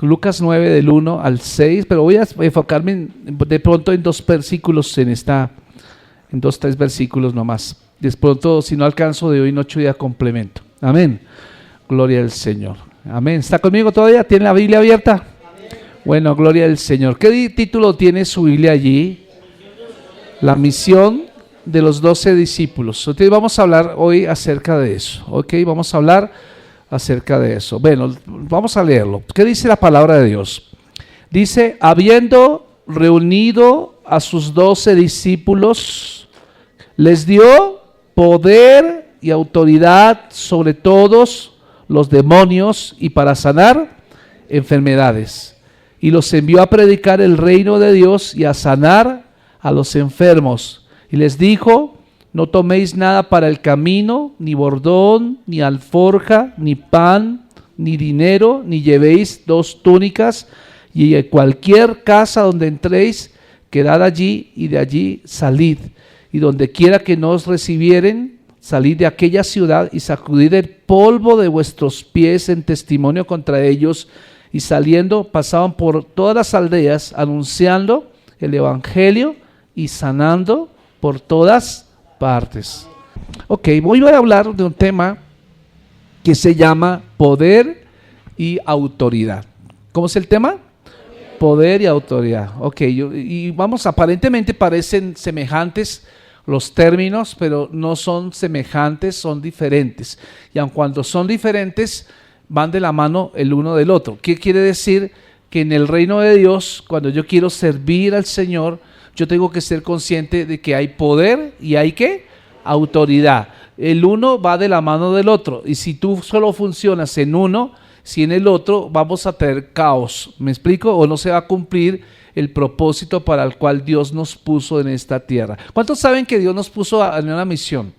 Lucas 9 del 1 al 6, pero voy a enfocarme de pronto en dos versículos en 3 versículos nomás. De pronto, si no alcanzo de hoy noche ya complemento. Amén. Gloria al Señor. Amén. ¿Está conmigo todavía? ¿Tiene la Biblia abierta? Amén. Bueno, gloria al Señor. ¿Qué título tiene su Biblia allí? La misión de los 12 discípulos. Entonces vamos a hablar hoy acerca de eso. ¿Ok? Vamos a hablar acerca de eso. Bueno, vamos a leerlo. ¿Qué dice la palabra de Dios? Dice, habiendo reunido a sus 12 discípulos, les dio poder y autoridad sobre todos los demonios y para sanar enfermedades. Y los envió a predicar el reino de Dios y a sanar a los enfermos. Y les dijo, no toméis nada para el camino, ni bordón, ni alforja, ni pan, ni dinero, ni llevéis 2 túnicas, y en cualquier casa donde entréis, quedad allí y de allí salid. Y donde quiera que no os recibieren, salid de aquella ciudad y sacudid el polvo de vuestros pies en testimonio contra ellos. Y saliendo pasaban por todas las aldeas anunciando el evangelio y sanando por todas partes. Ok, voy a hablar de un tema que se llama poder y autoridad. ¿Cómo es el tema? Poder y autoridad. Ok, y vamos, aparentemente parecen semejantes los términos, pero no son semejantes, son diferentes. Y aun cuando son diferentes, van de la mano el uno del otro. ¿Qué quiere decir? Que en el reino de Dios, cuando yo quiero servir al Señor, yo tengo que ser consciente de que hay poder y hay ¿qué? Autoridad. El uno va de la mano del otro. Y si tú solo funcionas en uno, si en el otro, vamos a tener caos. ¿Me explico? O no se va a cumplir el propósito para el cual Dios nos puso en esta tierra. ¿Cuántos saben que Dios nos puso en una misión?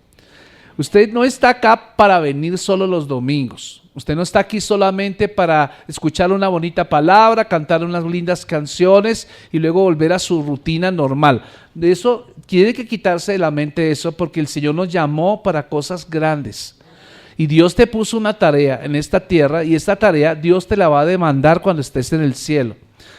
Usted no está acá para venir solo los domingos. Usted no está aquí solamente para escuchar una bonita palabra, cantar unas lindas canciones y luego volver a su rutina normal. De eso, tiene que quitarse de la mente eso, porque el Señor nos llamó para cosas grandes. Y Dios te puso una tarea en esta tierra, y esta tarea Dios te la va a demandar cuando estés en el cielo.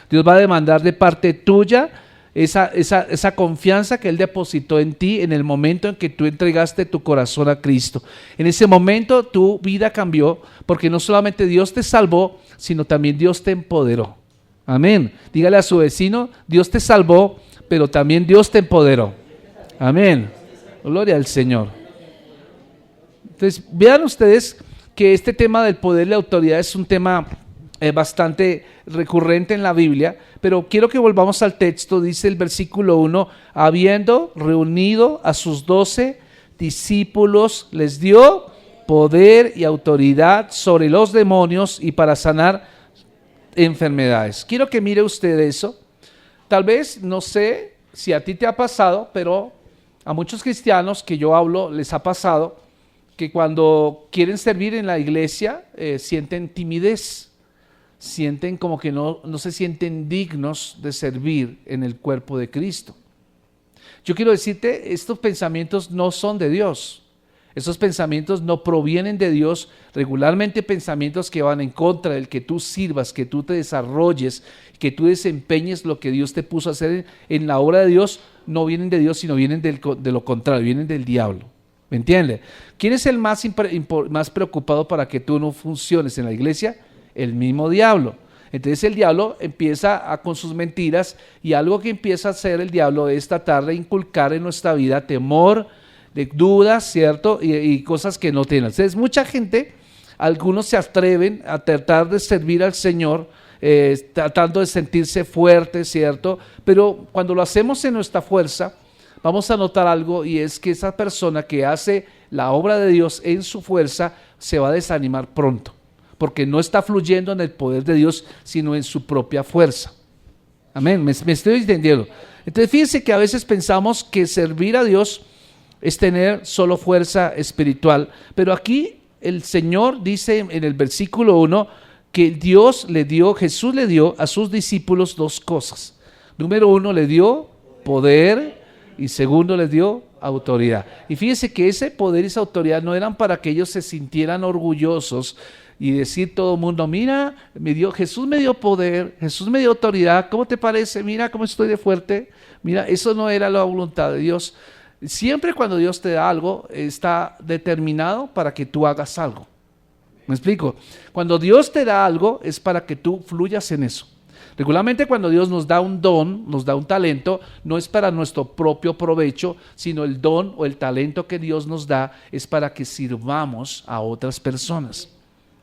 Dios va a demandar de parte tuya esa confianza que Él depositó en ti en el momento en que tú entregaste tu corazón a Cristo. En ese momento tu vida cambió, porque no solamente Dios te salvó, sino también Dios te empoderó. Amén. Dígale a su vecino, Dios te salvó, pero también Dios te empoderó. Amén. Gloria al Señor. Entonces, vean ustedes que este tema del poder y la autoridad es un tema bastante recurrente en la Biblia, pero quiero que volvamos al texto. Dice el versículo 1, habiendo reunido a sus 12 discípulos, les dio poder y autoridad sobre los demonios y para sanar enfermedades. Quiero que mire usted eso. Tal vez, no sé si a ti te ha pasado, pero a muchos cristianos que yo hablo les ha pasado que cuando quieren servir en la iglesia sienten timidez. Sienten como que no se sienten dignos de servir en el cuerpo de Cristo. Yo quiero decirte, estos pensamientos no son de Dios. Esos pensamientos no provienen de Dios. Regularmente pensamientos que van en contra del que tú sirvas, que tú te desarrolles, que tú desempeñes lo que Dios te puso a hacer en la obra de Dios, no vienen de Dios, sino vienen de lo contrario, vienen del diablo. ¿Me entiende? ¿Quién es el más preocupado para que tú no funciones en la iglesia? El mismo diablo. Entonces el diablo empieza con sus mentiras, y algo que empieza a hacer el diablo es tratar de inculcar en nuestra vida temor, de dudas, ¿cierto? Y cosas que no tienen. Entonces mucha gente, algunos se atreven a tratar de servir al Señor, tratando de sentirse fuertes, ¿cierto? Pero cuando lo hacemos en nuestra fuerza, vamos a notar algo, y es que esa persona que hace la obra de Dios en su fuerza se va a desanimar pronto, porque no está fluyendo en el poder de Dios, sino en su propia fuerza. Amén, me estoy entendiendo. Entonces fíjense que a veces pensamos que servir a Dios es tener solo fuerza espiritual, pero aquí el Señor dice en el versículo 1 que Jesús le dio a sus discípulos 2 cosas. Número 1, le dio poder, y segundo, les dio autoridad. Y fíjense que ese poder y esa autoridad no eran para que ellos se sintieran orgullosos y decir todo el mundo, mira, Jesús me dio poder, Jesús me dio autoridad, ¿cómo te parece? Mira cómo estoy de fuerte. Mira, eso no era la voluntad de Dios. Siempre cuando Dios te da algo, está determinado para que tú hagas algo. ¿Me explico? Cuando Dios te da algo, es para que tú fluyas en eso. Regularmente cuando Dios nos da un don, nos da un talento, no es para nuestro propio provecho, sino el don o el talento que Dios nos da es para que sirvamos a otras personas.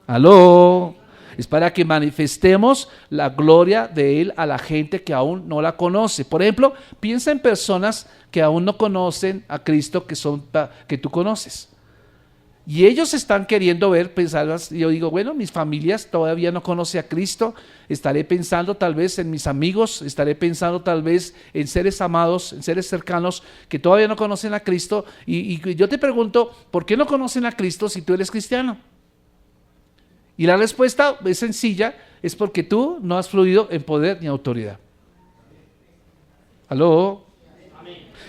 ¡Aló! Es para que manifestemos la gloria de Él a la gente que aún no la conoce. Por ejemplo, piensa en personas que aún no conocen a Cristo, que tú conoces. Y ellos están queriendo ver, pensar, yo digo, bueno, mis familias todavía no conocen a Cristo, estaré pensando tal vez en mis amigos, estaré pensando tal vez en seres amados, en seres cercanos que todavía no conocen a Cristo. Y yo te pregunto, ¿por qué no conocen a Cristo si tú eres cristiano? Y la respuesta es sencilla, es porque tú no has fluido en poder ni autoridad. ¿Aló?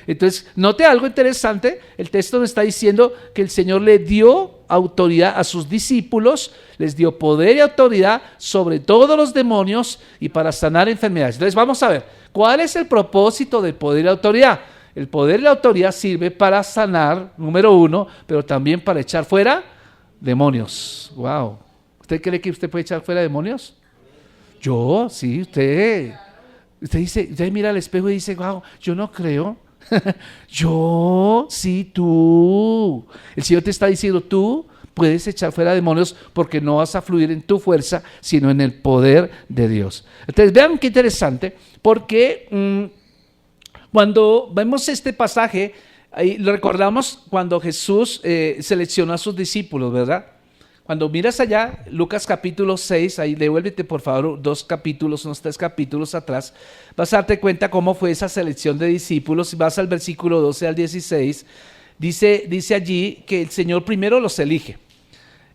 Entonces, note algo interesante, el texto nos está diciendo que el Señor le dio autoridad a sus discípulos, les dio poder y autoridad sobre todos los demonios y para sanar enfermedades. Entonces vamos a ver, ¿cuál es el propósito del poder y la autoridad? El poder y la autoridad sirve para sanar, número uno, pero también para echar fuera demonios. Wow. ¿Usted cree que usted puede echar fuera demonios? Yo, sí, usted dice, usted mira al espejo y dice, wow, yo no creo. Yo, sí, tú. El Señor te está diciendo, tú puedes echar fuera demonios porque no vas a fluir en tu fuerza, sino en el poder de Dios. Entonces, vean qué interesante, porque cuando vemos este pasaje, ahí lo recordamos cuando Jesús seleccionó a sus discípulos, ¿verdad? Cuando miras allá, Lucas capítulo 6, ahí devuélvete por favor unos 3 capítulos atrás, vas a darte cuenta cómo fue esa selección de discípulos. Si vas al versículo 12 al 16, dice allí que el Señor primero los elige.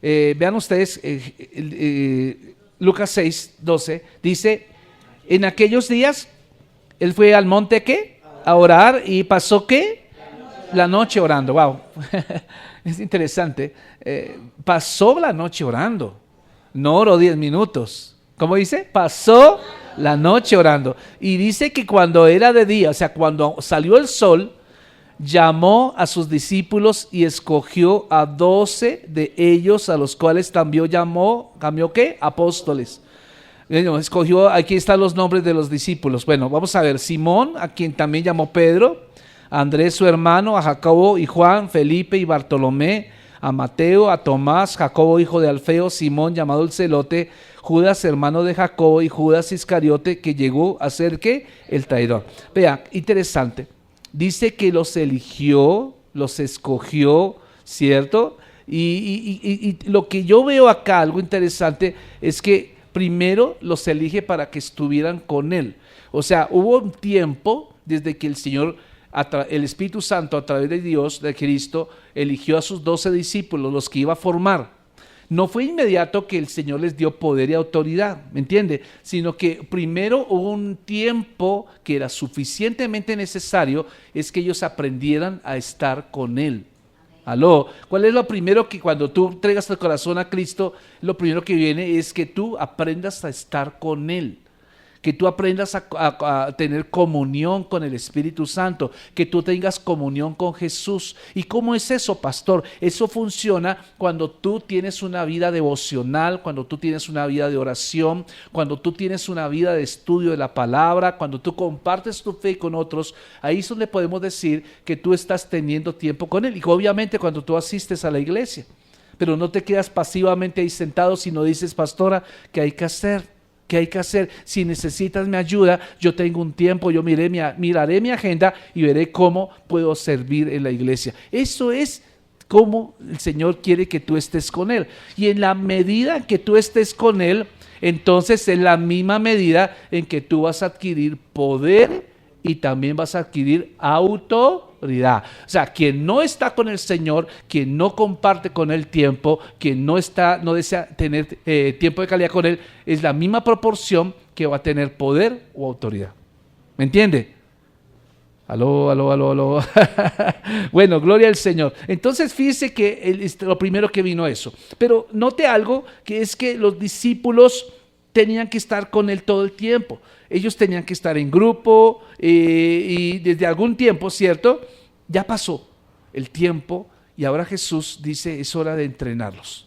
Vean ustedes, Lucas 6, 12, dice, en aquellos días, Él fue al monte, ¿qué? A orar, y pasó, ¿qué? La noche orando. Wow. Es interesante, pasó la noche orando, no oró 10 minutos, ¿cómo dice? Pasó la noche orando, y dice que cuando era de día, o sea, cuando salió el sol, llamó a sus discípulos y escogió a 12 de ellos, a los cuales también cambió ¿qué? Apóstoles. Escogió, aquí están los nombres de los discípulos. Bueno, vamos a ver, Simón, a quien también llamó Pedro, a Andrés su hermano, a Jacobo y Juan, Felipe y Bartolomé, a Mateo, a Tomás, Jacobo hijo de Alfeo, Simón llamado el Celote, Judas hermano de Jacobo y Judas Iscariote, que llegó a ser ¿qué? El traidor. Vea, interesante, dice que los eligió, los escogió, ¿cierto? Y lo que yo veo acá, algo interesante, es que primero los elige para que estuvieran con él. O sea, hubo un tiempo desde que el Señor, el Espíritu Santo a través de Dios, de Cristo, eligió a sus 12 discípulos, los que iba a formar. No fue inmediato que el Señor les dio poder y autoridad, ¿me entiende? Sino que primero hubo un tiempo que era suficientemente necesario, es que ellos aprendieran a estar con Él. ¿Aló? ¿Cuál es lo primero que cuando tú entregas tu corazón a Cristo, lo primero que viene es que tú aprendas a estar con Él? Que tú aprendas a tener comunión con el Espíritu Santo, que tú tengas comunión con Jesús. ¿Y cómo es eso, pastor? Eso funciona cuando tú tienes una vida devocional, cuando tú tienes una vida de oración, cuando tú tienes una vida de estudio de la palabra, cuando tú compartes tu fe con otros. Ahí es donde podemos decir que tú estás teniendo tiempo con Él. Y obviamente cuando tú asistes a la iglesia, pero no te quedas pasivamente ahí sentado, sino dices, pastora, ¿qué hay que hacer? ¿Qué hay que hacer? Si necesitas mi ayuda, yo tengo un tiempo, yo miraré mi agenda y veré cómo puedo servir en la iglesia. Eso es cómo el Señor quiere que tú estés con Él. Y en la medida en que tú estés con Él, entonces en la misma medida en que tú vas a adquirir poder y también vas a adquirir autoridad. O sea, quien no está con el Señor, quien no comparte con Él tiempo, quien no desea tener tiempo de calidad con Él, es la misma proporción que va a tener poder o autoridad. ¿Me entiende? Aló, aló, aló, aló. Bueno, gloria al Señor. Entonces fíjese que lo primero que vino eso. Pero note algo, que es que los discípulos tenían que estar con Él todo el tiempo. Ellos tenían que estar en grupo y desde algún tiempo, ¿cierto? Ya pasó el tiempo y ahora Jesús dice, es hora de entrenarlos.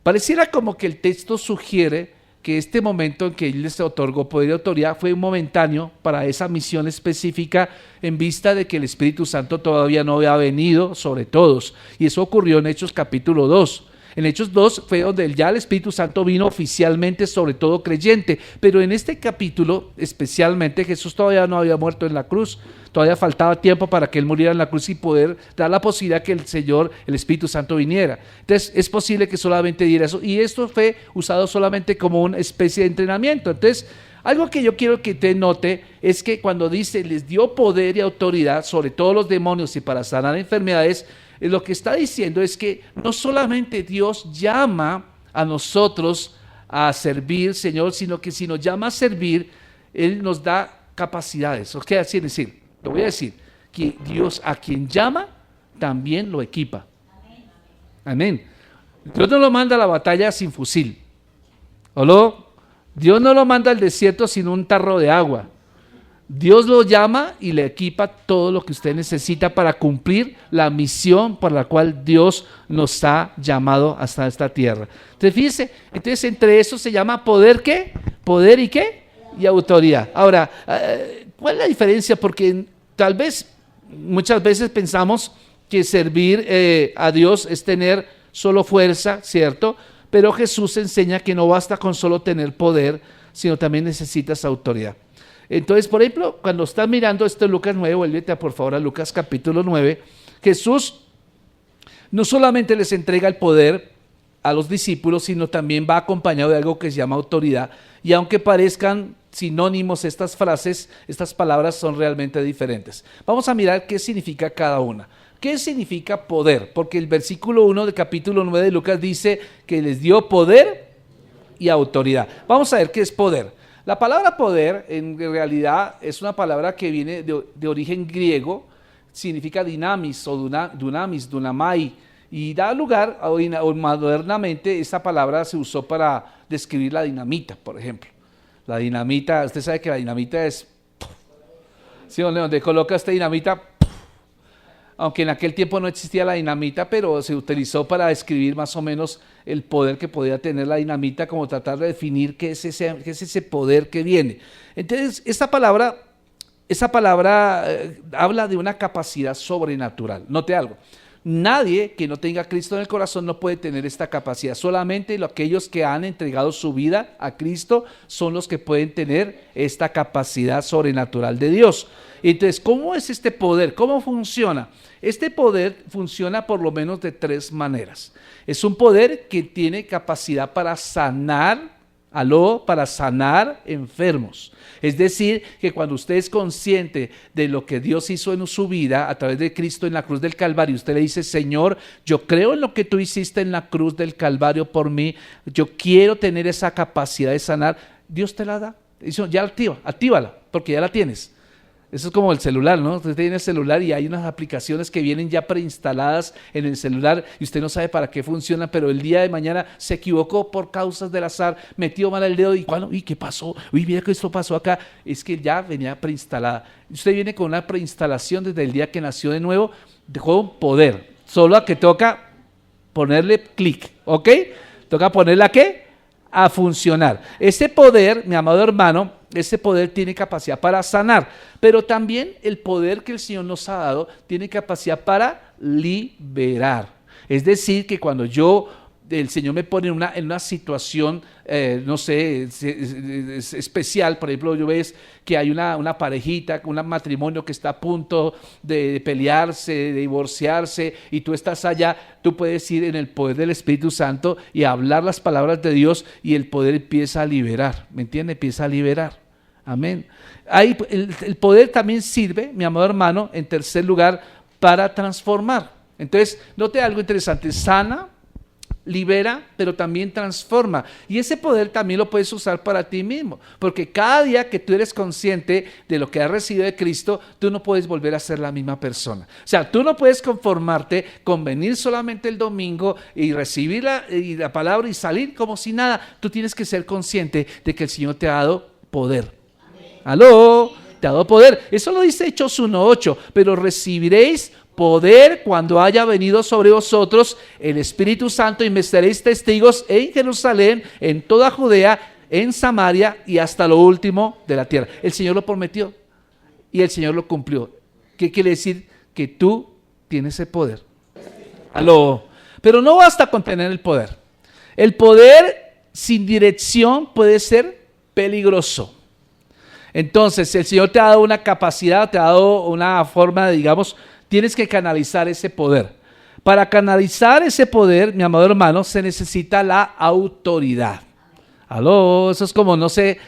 Pareciera como que el texto sugiere que este momento en que Él les otorgó poder y autoridad fue momentáneo para esa misión específica en vista de que el Espíritu Santo todavía no había venido sobre todos. Y eso ocurrió en Hechos capítulo 2. En Hechos 2 fue donde ya el Espíritu Santo vino oficialmente sobre todo creyente, pero en este capítulo especialmente Jesús todavía no había muerto en la cruz, todavía faltaba tiempo para que Él muriera en la cruz y poder dar la posibilidad que el Señor, el Espíritu Santo viniera. Entonces es posible que solamente diera eso y esto fue usado solamente como una especie de entrenamiento. Entonces algo que yo quiero que te note es que cuando dice les dio poder y autoridad sobre todos los demonios y para sanar enfermedades, lo que está diciendo es que no solamente Dios llama a nosotros a servir, Señor, sino que si nos llama a servir, Él nos da capacidades. ¿Qué quiere decir? Lo voy a decir, que Dios a quien llama, también lo equipa. Amén. Dios no lo manda a la batalla sin fusil. ¿Aló? Dios no lo manda al desierto sin un tarro de agua. Dios lo llama y le equipa todo lo que usted necesita para cumplir la misión por la cual Dios nos ha llamado hasta esta tierra. Entonces fíjese, entre eso se llama poder, ¿qué? Poder y ¿qué? Y autoridad. Ahora, ¿cuál es la diferencia? Porque tal vez, muchas veces pensamos que servir a Dios es tener solo fuerza, ¿cierto? Pero Jesús enseña que no basta con solo tener poder, sino también necesitas autoridad. Entonces, por ejemplo, cuando estás mirando esto en Lucas 9, vuélvete por favor a Lucas capítulo 9, Jesús no solamente les entrega el poder a los discípulos, sino también va acompañado de algo que se llama autoridad. Y aunque parezcan sinónimos estas frases, estas palabras son realmente diferentes. Vamos a mirar qué significa cada una. ¿Qué significa poder? Porque el versículo 1 del capítulo 9 de Lucas dice que les dio poder y autoridad. Vamos a ver qué es poder. La palabra poder en realidad es una palabra que viene de origen griego, significa dinamis o dunamis, dunamai, y da lugar, o modernamente esta palabra se usó para describir la dinamita, por ejemplo. La dinamita, usted sabe que la dinamita es, ¿sí, donde coloca esta dinamita? Aunque en aquel tiempo no existía la dinamita, pero se utilizó para describir más o menos el poder que podía tener la dinamita, como tratar de definir qué es ese poder que viene. Entonces, esa palabra habla de una capacidad sobrenatural. Note algo, nadie que no tenga a Cristo en el corazón no puede tener esta capacidad, solamente aquellos que han entregado su vida a Cristo son los que pueden tener esta capacidad sobrenatural de Dios. Entonces, ¿cómo es este poder? ¿Cómo funciona? Este poder funciona por lo menos de 3 maneras. Es un poder que tiene capacidad para sanar, para sanar enfermos. Es decir, que cuando usted es consciente de lo que Dios hizo en su vida a través de Cristo en la cruz del Calvario, usted le dice, Señor, yo creo en lo que tú hiciste en la cruz del Calvario por mí, yo quiero tener esa capacidad de sanar, Dios te la da. Dice, ya actívala, porque ya la tienes. Eso es como el celular, ¿no? Usted tiene el celular y hay unas aplicaciones que vienen ya preinstaladas en el celular y usted no sabe para qué funcionan, pero el día de mañana se equivocó por causas del azar, metió mal el dedo y bueno, ¿y qué pasó? Uy, mira que esto pasó acá. Es que ya venía preinstalada. Usted viene con una preinstalación desde el día que nació de nuevo, dejó poder. Solo a que toca ponerle clic, ¿ok? Toca ponerle ¿a qué? A funcionar. Ese poder, mi amado hermano, ese poder tiene capacidad para sanar, pero también el poder que el Señor nos ha dado tiene capacidad para liberar. Es decir, que cuando el Señor me pone en una situación, no sé, es especial, por ejemplo, yo ves que hay una parejita, un matrimonio que está a punto de pelearse, de divorciarse, y tú estás allá, tú puedes ir en el poder del Espíritu Santo y hablar las palabras de Dios y el poder empieza a liberar, ¿me entiende? Empieza a liberar. Amén. Ahí el poder también sirve, mi amado hermano, en tercer lugar, para transformar. Entonces, note algo interesante, sana, libera, pero también transforma. Y ese poder también lo puedes usar para ti mismo, porque cada día que tú eres consciente de lo que has recibido de Cristo, tú no puedes volver a ser la misma persona. O sea, tú no puedes conformarte con venir solamente el domingo y recibir la palabra y salir como si nada. Tú tienes que ser consciente de que el Señor te ha dado poder. ¡Aló! Te ha dado poder. Eso lo dice Hechos 1:8, pero recibiréis poder cuando haya venido sobre vosotros el Espíritu Santo y me seréis testigos en Jerusalén, en toda Judea, en Samaria y hasta lo último de la tierra. El Señor lo prometió y el Señor lo cumplió. ¿Qué quiere decir? Que tú tienes ese poder. Aló. Pero no basta con tener el poder. El poder sin dirección puede ser peligroso. Entonces, el Señor te ha dado una capacidad, te ha dado una forma de, digamos, tienes que canalizar ese poder. Para canalizar ese poder, mi amado hermano, se necesita la autoridad. Aló, eso es como, no sé,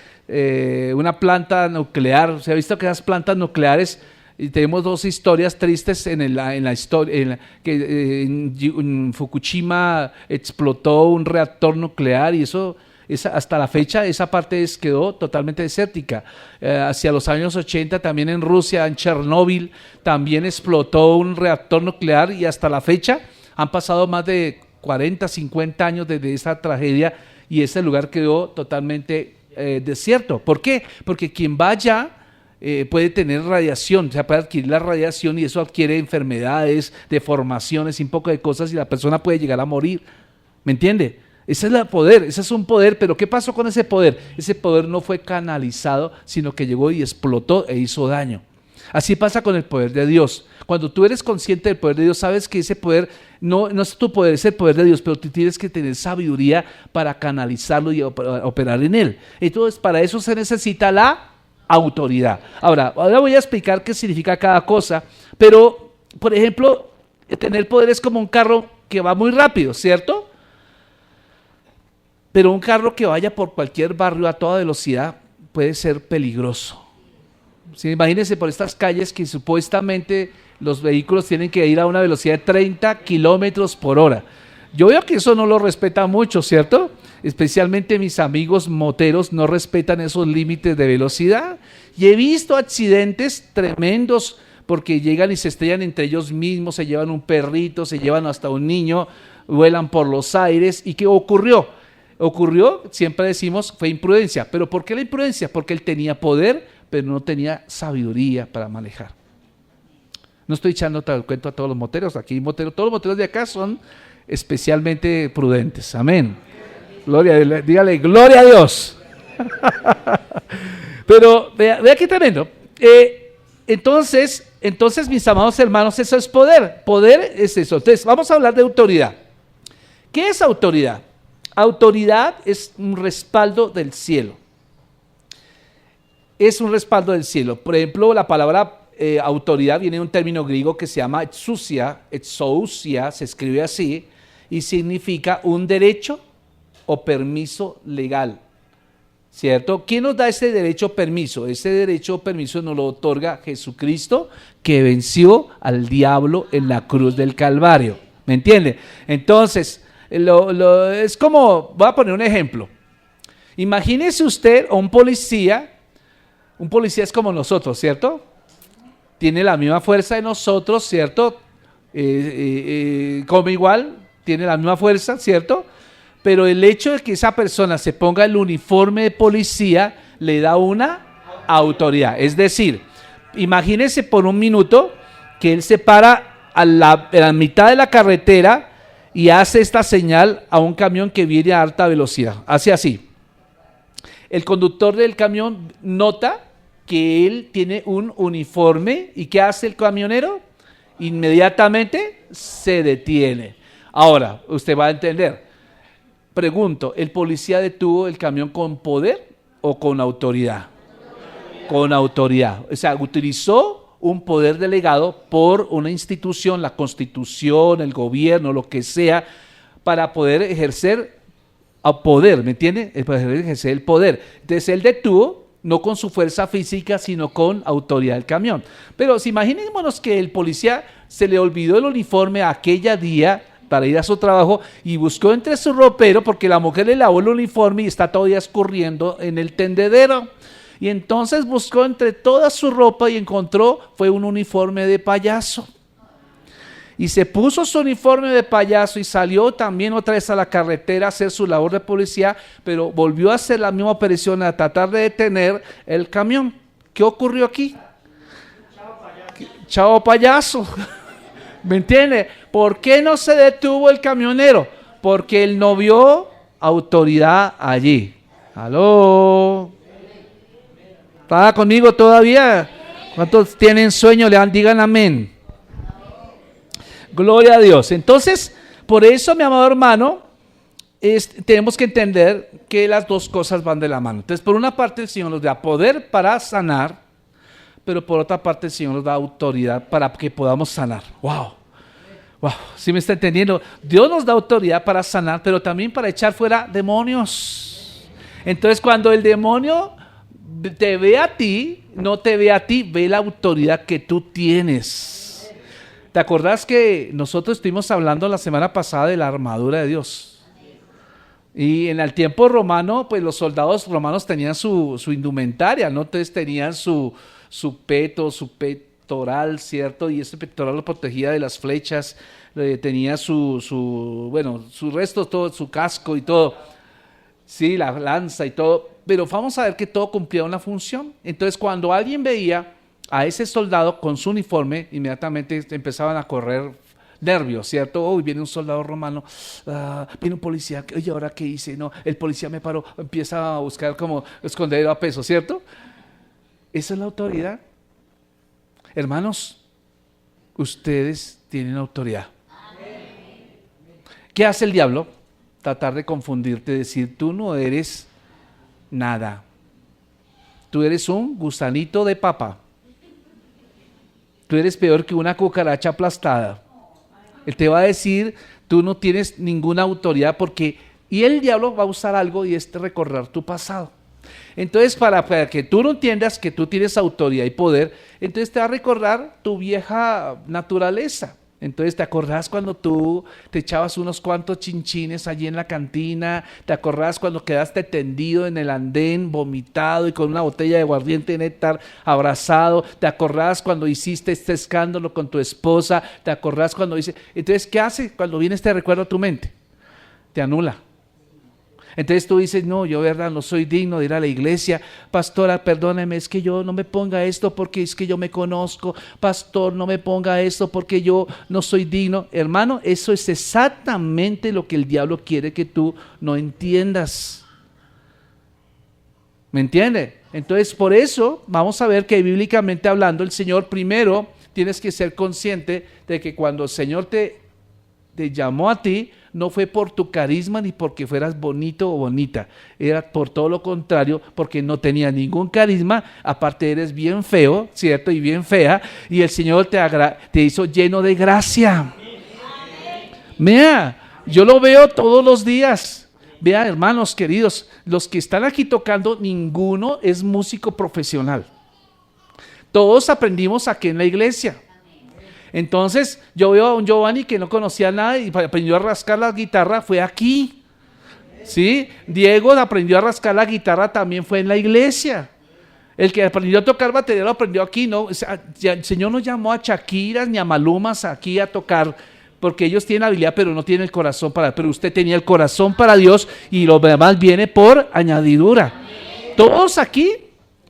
una planta nuclear. Se ha visto que esas plantas nucleares, y tenemos dos historias tristes en la historia, que en Fukushima explotó un reactor nuclear y eso... hasta la fecha esa parte quedó totalmente desértica. Hacia los años 80 también en Rusia, en Chernóbil, también explotó un reactor nuclear y hasta la fecha han pasado más de 40, 50 años desde esa tragedia y ese lugar quedó totalmente desierto. ¿Por qué? Porque quien va allá puede tener radiación, o sea, puede adquirir la radiación y eso adquiere enfermedades, deformaciones y un poco de cosas y la persona puede llegar a morir. ¿Me entiende? Ese es el poder, ese es un poder, pero ¿qué pasó con ese poder? Ese poder no fue canalizado, sino que llegó y explotó e hizo daño. Así pasa con el poder de Dios. Cuando tú eres consciente del poder de Dios, sabes que ese poder no es tu poder, es el poder de Dios, pero tú tienes que tener sabiduría para canalizarlo y operar en él. Entonces, para eso se necesita la autoridad. Ahora voy a explicar qué significa cada cosa, pero, por ejemplo, tener poder es como un carro que va muy rápido, ¿cierto? Pero un carro que vaya por cualquier barrio a toda velocidad puede ser peligroso. ¿Sí? Imagínense por estas calles que supuestamente los vehículos tienen que ir a una velocidad de 30 kilómetros por hora. Yo veo que eso no lo respeta mucho, ¿cierto? Especialmente mis amigos moteros no respetan esos límites de velocidad. Y he visto accidentes tremendos porque llegan y se estrellan entre ellos mismos, se llevan un perrito, se llevan hasta un niño, vuelan por los aires. ¿Y qué ocurrió? Siempre decimos, fue imprudencia. ¿Pero por qué la imprudencia? Porque él tenía poder, pero no tenía sabiduría para manejar. No estoy echando el cuento a todos los moteros. Aquí todos los moteros de acá son especialmente prudentes. Amén. Dígale, gloria a Dios. Pero vea qué tremendo. Entonces, mis amados hermanos, eso es poder. Poder es eso. Entonces, vamos a hablar de autoridad. ¿Qué es autoridad? Autoridad es un respaldo del cielo. Es un respaldo del cielo. Por ejemplo, la palabra autoridad viene de un término griego que se llama exousia, se escribe así, y significa un derecho o permiso legal. ¿Cierto? ¿Quién nos da ese derecho o permiso? Ese derecho o permiso nos lo otorga Jesucristo, que venció al diablo en la cruz del Calvario. ¿Me entiende? Entonces, es como, voy a poner un ejemplo. Imagínese usted a un policía es como nosotros, ¿cierto? Tiene la misma fuerza de nosotros, ¿cierto? Come igual, tiene la misma fuerza, ¿cierto? Pero el hecho de que esa persona se ponga el uniforme de policía le da una autoridad. Es decir, imagínese por un minuto que él se para a la mitad de la carretera y hace esta señal a un camión que viene a alta velocidad. Hace así. El conductor del camión nota que él tiene un uniforme. ¿Y qué hace el camionero? Inmediatamente se detiene. Ahora, usted va a entender. Pregunto, ¿el policía detuvo el camión con poder o con autoridad? Con autoridad. O sea, utilizó un poder delegado por una institución, la Constitución, el gobierno, lo que sea, para poder ejercer poder, ¿me entiende? Para ejercer el poder. Entonces él detuvo, no con su fuerza física, sino con autoridad del camión. Pero si imaginémonos que el policía se le olvidó el uniforme aquella día para ir a su trabajo y buscó entre su ropero porque la mujer le lavó el uniforme y está todavía escurriendo en el tendedero. Y entonces buscó entre toda su ropa y encontró, fue un uniforme de payaso. Y se puso su uniforme de payaso y salió también otra vez a la carretera a hacer su labor de policía, pero volvió a hacer la misma operación, a tratar de detener el camión. ¿Qué ocurrió aquí? Chao payaso. ¿Me entiende? ¿Por qué no se detuvo el camionero? Porque él no vio autoridad allí. ¿Aló? ¿Está conmigo todavía? ¿Cuántos tienen sueño? Digan amén. Gloria a Dios. Entonces, por eso, mi amado hermano, tenemos que entender que las dos cosas van de la mano. Entonces, por una parte, el Señor nos da poder para sanar, pero por otra parte, el Señor nos da autoridad para que podamos sanar. ¡Wow! ¡Wow! ¿Sí me está entendiendo? Dios nos da autoridad para sanar, pero también para echar fuera demonios. Entonces, cuando el demonio te ve a ti, no te ve a ti, ve la autoridad que tú tienes. ¿Te acordás que nosotros estuvimos hablando la semana pasada de la armadura de Dios? Y en el tiempo romano, pues los soldados romanos tenían su indumentaria, ¿no? Entonces tenían su peto, su pectoral, ¿cierto? Y ese pectoral lo protegía de las flechas, tenía su resto, todo, su casco y todo. Sí, la lanza y todo. Pero vamos a ver que todo cumplía una función. Entonces, cuando alguien veía a ese soldado con su uniforme, inmediatamente empezaban a correr nervios, ¿cierto? Hoy viene un soldado romano, viene un policía, oye, ¿ahora qué hice? No, el policía me paró, empieza a buscar como escondedero a peso, ¿cierto? Esa es la autoridad. Hermanos, ustedes tienen autoridad. ¿Qué hace el diablo? Tratar de confundirte, decir, tú no eres nada. Tú eres un gusanito de papa. Tú eres peor que una cucaracha aplastada. Él te va a decir, tú no tienes ninguna autoridad y el diablo va a usar algo y es recordar tu pasado. Entonces, para que tú no entiendas que tú tienes autoridad y poder, entonces te va a recordar tu vieja naturaleza. Entonces te acordás cuando tú te echabas unos cuantos chinchines allí en la cantina, te acordás cuando quedaste tendido en el andén, vomitado y con una botella de aguardiente de néctar abrazado, te acordás cuando hiciste este escándalo con tu esposa, te acordás cuando dice, entonces ¿qué hace cuando viene este recuerdo a tu mente? Te anula. Entonces tú dices, no, yo verdad no soy digno de ir a la iglesia, pastora, perdóneme, es que yo no me ponga esto porque es que yo me conozco, pastor, no me ponga esto porque yo no soy digno. Hermano, eso es exactamente lo que el diablo quiere que tú no entiendas. ¿Me entiende? Entonces por eso vamos a ver que bíblicamente hablando el Señor primero tienes que ser consciente de que cuando el Señor te llamó a ti, no fue por tu carisma ni porque fueras bonito o bonita, era por todo lo contrario, porque no tenías ningún carisma, aparte eres bien feo, ¿cierto? Y bien fea, y el Señor te hizo lleno de gracia. Mira, yo lo veo todos los días. Vean, hermanos queridos, los que están aquí tocando, ninguno es músico profesional. Todos aprendimos aquí en la iglesia. Entonces yo veo a un Giovanni que no conocía nada y aprendió a rascar la guitarra, fue aquí, ¿sí? Diego aprendió a rascar la guitarra, también fue en la iglesia. El que aprendió a tocar batería lo aprendió aquí, ¿no? O sea, el Señor no llamó a Shakiras ni a Malumas aquí a tocar, porque ellos tienen habilidad pero no tienen el corazón pero usted tenía el corazón para Dios y lo demás viene por añadidura. Todos aquí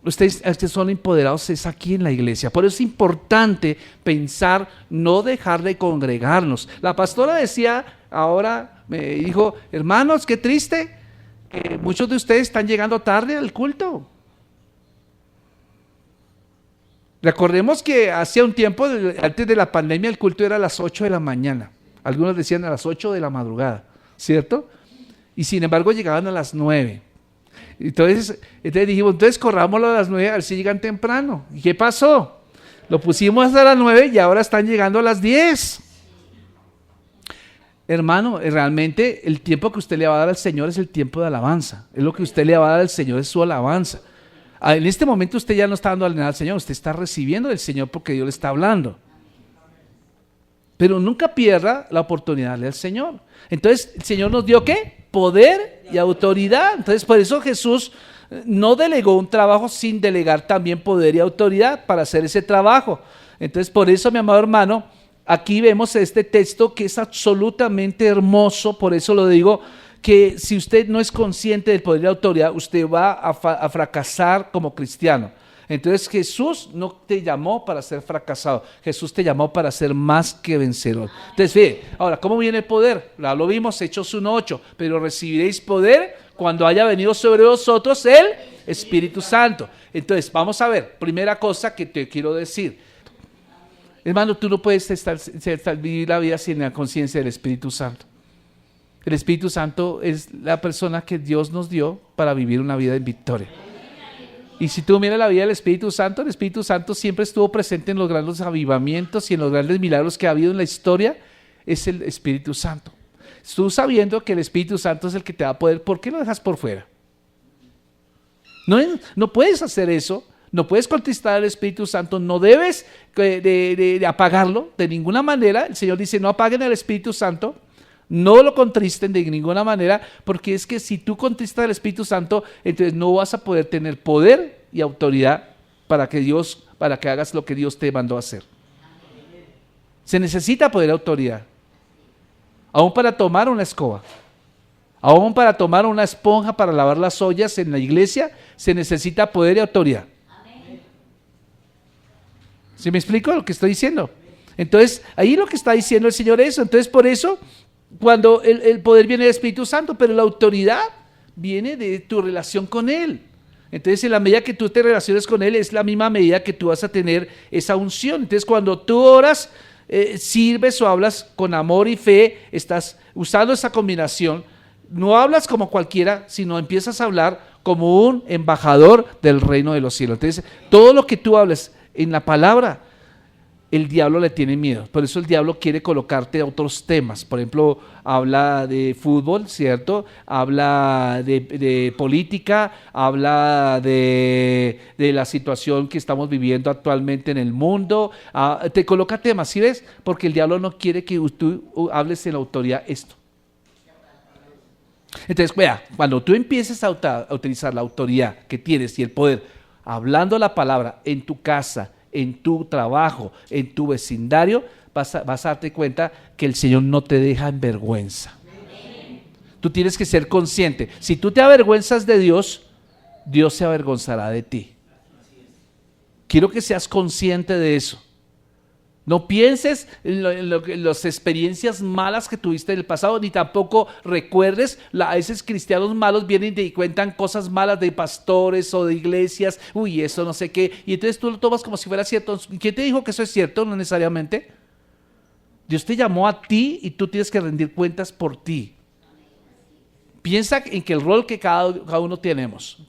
ustedes son empoderados, es aquí en la iglesia. Por eso es importante pensar, no dejar de congregarnos. La pastora decía, ahora me dijo, hermanos, qué triste, que muchos de ustedes están llegando tarde al culto. Recordemos que hacía un tiempo, antes de la pandemia, el culto era a las 8 de la mañana. Algunos decían a las 8 de la madrugada, ¿cierto? Y sin embargo llegaban a las 9. Entonces dijimos, entonces corrámoslo a las 9 a ver si llegan temprano. ¿Y qué pasó? Lo pusimos a las 9 y ahora están llegando a las 10. Hermano, realmente el tiempo que usted le va a dar al Señor es el tiempo de alabanza. Es lo que usted le va a dar al Señor, es su alabanza. En este momento usted ya no está dando nada al Señor, usted está recibiendo del Señor porque Dios le está hablando. pero nunca pierda la oportunidad de darle al Señor. Entonces, el Señor nos dio ¿qué? Poder y autoridad. Entonces, por eso Jesús no delegó un trabajo sin delegar también poder y autoridad para hacer ese trabajo. Entonces, por eso, mi amado hermano, aquí vemos este texto que es absolutamente hermoso. Por eso lo digo, que si usted no es consciente del poder y la autoridad, usted va a fracasar como cristiano. Entonces Jesús no te llamó para ser fracasado, Jesús te llamó para ser más que vencedor. Entonces, fíjate, ahora, ¿cómo viene el poder? Lo vimos, Hechos 1:8, pero recibiréis poder cuando haya venido sobre vosotros el Espíritu Santo. Entonces, vamos a ver, primera cosa que te quiero decir. Hermano, tú no puedes vivir la vida sin la conciencia del Espíritu Santo. El Espíritu Santo es la persona que Dios nos dio para vivir una vida en victoria. Y si tú miras la vida del Espíritu Santo, el Espíritu Santo siempre estuvo presente en los grandes avivamientos y en los grandes milagros que ha habido en la historia, es el Espíritu Santo. Tú sabiendo que el Espíritu Santo es el que te da poder, ¿por qué lo dejas por fuera? No puedes hacer eso, no puedes contristar al Espíritu Santo, no debes de apagarlo de ninguna manera. El Señor dice, no apaguen al Espíritu Santo. No lo contristen de ninguna manera, porque es que si tú contristas al Espíritu Santo, entonces no vas a poder tener poder y autoridad para que hagas lo que Dios te mandó a hacer. Se necesita poder y autoridad. Aún para tomar una escoba, aún para tomar una esponja para lavar las ollas en la iglesia, se necesita poder y autoridad. ¿Sí me explico lo que estoy diciendo? Entonces, ahí lo que está diciendo el Señor es eso. Entonces, por eso, cuando el poder viene del Espíritu Santo, pero la autoridad viene de tu relación con Él. Entonces, en la medida que tú te relaciones con Él, es la misma medida que tú vas a tener esa unción. Entonces, cuando tú oras, sirves o hablas con amor y fe, estás usando esa combinación. No hablas como cualquiera, sino empiezas a hablar como un embajador del reino de los cielos. Entonces, todo lo que tú hables en la palabra, el diablo le tiene miedo. Por eso el diablo quiere colocarte a otros temas. Por ejemplo, habla de fútbol, ¿cierto? Habla de política, habla de la situación que estamos viviendo actualmente en el mundo. Te coloca temas, ¿sí ves? Porque el diablo no quiere que tú hables en la autoridad esto. Entonces, vea, cuando tú empieces a utilizar la autoridad que tienes y el poder, hablando la palabra en tu casa, en tu trabajo, en tu vecindario, vas a darte cuenta que el Señor no te deja en vergüenza. Tú tienes que ser consciente. Si tú te avergüenzas de Dios, Dios se avergonzará de ti. Quiero que seas consciente de eso. No pienses en las experiencias malas que tuviste en el pasado, ni tampoco recuerdes, a veces cristianos malos vienen y cuentan cosas malas de pastores o de iglesias, uy, eso no sé qué, y entonces tú lo tomas como si fuera cierto. ¿Quién te dijo que eso es cierto? No necesariamente. Dios te llamó a ti y tú tienes que rendir cuentas por ti. Piensa en que el rol que cada uno tenemos,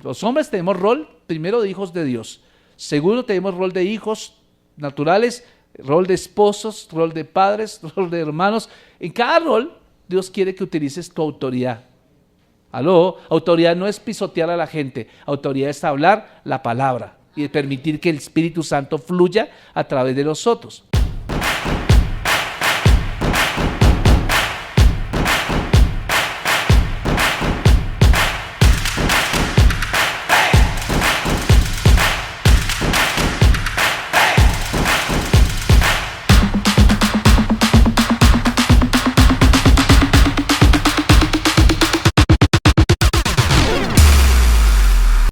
los hombres tenemos rol, primero de hijos de Dios, segundo tenemos rol de hijos naturales, rol de esposos, rol de padres, rol de hermanos. En cada rol Dios quiere que utilices tu autoridad. ¿Aló? Autoridad no es pisotear a la gente, autoridad es hablar la palabra y permitir que el Espíritu Santo fluya a través de nosotros.